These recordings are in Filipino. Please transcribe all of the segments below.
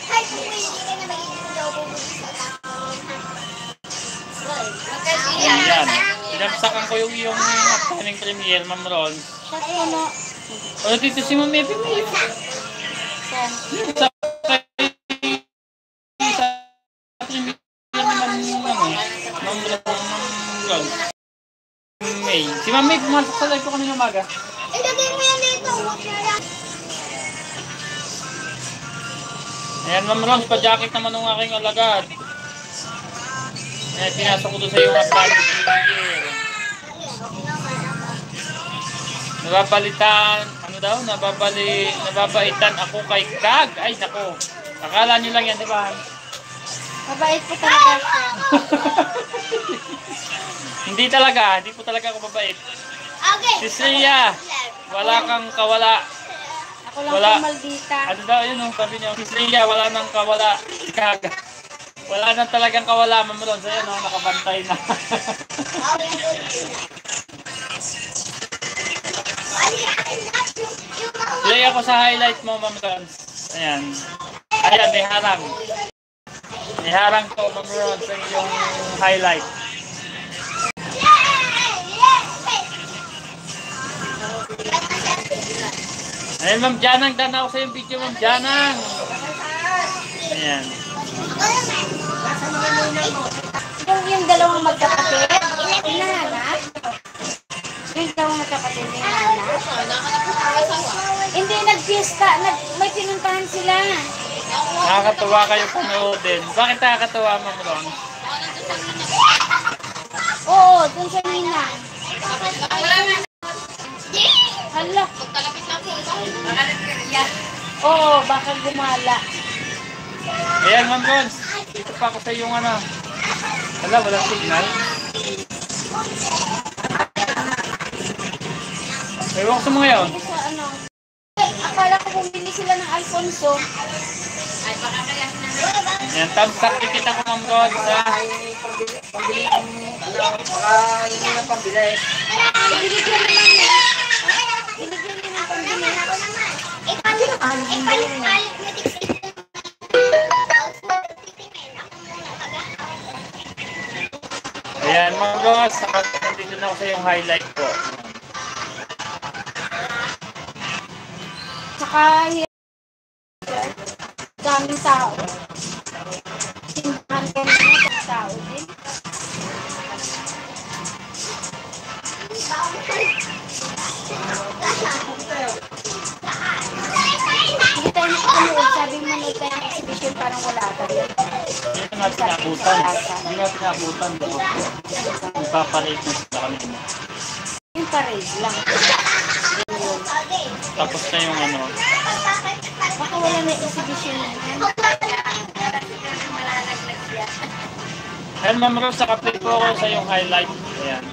Kahit kung hindi ka na magiging daw bumuli sa taon. Ayan. Pinagsakan ko yung upcoming premiere, Ma'am Ron. O, dito si Ma'am Epi mo yun. Sa premiere naman Ma'am Ron. May. Si Ma'am May, pumasok sa live ko kanina umaga. Ilagay mo yan dito. Ayan, Ma'am Ron, pa-jacket naman ng aking alagad. Ayan, pinasok ko doon sa yung upcoming premiere. Nababalitan, ano daw? Nababaitan ako kay Kag. Ay, nako. Akala nyo lang yan, di ba? Mabait po talaga siya. Hindi po talaga ako mabait. Okay. Si Sia, wala kang kawala. Ako lang po maldita. Ano daw, yun, sabi niyo. Si Sia, wala nang kawala. Si Kag. Wala nang talagang kawala, Ma'am Ron. So, yun, nakabantay na. Play ako sa highlight mo, Ma'am Ron. Ayan. Ayan, may harang. May harang to, Ma'am Ron, sa yung highlight. Ayan, Ma'am Janang. Dana ako sa yung video, Ma'am Janang. Ayan. Yung dalawang magkapatid, hinahanap. Yung dalawang magkapatid, hinahanap. Hindi, nag-fiesta. May pinuntahan sila. Nakakatuwa kayo panoodin. Bakit nakakatuwa, Ma'am Ron? Oo, dun sa Nina. Hala. Oo, baka gumala. Ayan, Ma'am Ron. Dito pa ako sa yung ano. Hala, walang signal. Ewan ko sa mga yun. Sa ano. Akala ko bumili sila ng Alfonso. Ay, baka kaya na. Ayan, thumbs up kita ko, Ma'am Ron. Pambili ang baka hindi na pambili. Binigyan naman niya. Binigyan din ng pambili. Ayan, Ma'am Ron. Nandito na ako sa yung highlight ko. Tsaka, daming tao. Simbahan ka naman, daming tao din. Hindi tayo nakapanood. Sabi mo nanood tayo ng exhibition, parang wala tayo. Hindi natin naabutan. Hindi natin naabutan. Ipaparate na sila kami. Yung parade lang. Tapos na yung ano. Baka wala na exhibition na yan. Ayan, Ma'am Rose, naka-play po ako sa yung highlight. Ayan.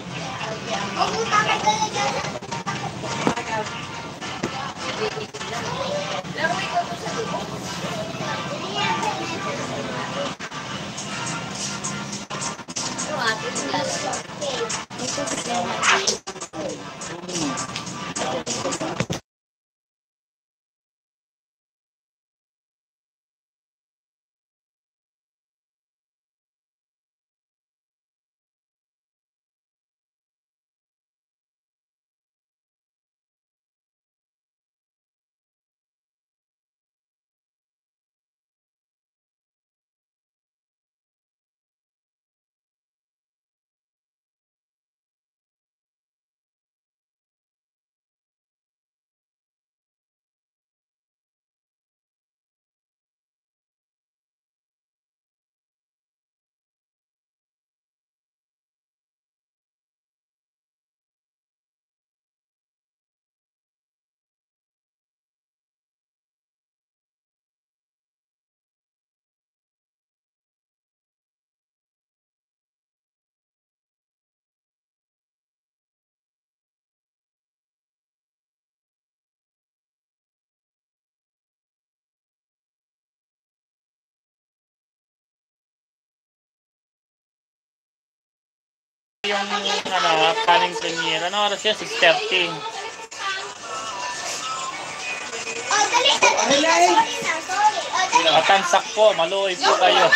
Yung ano, kaling premiere. Ano oras yan? 6:30. Oh, dali na. Sorry na. Sorry. Matansak po, maluoy po kayo.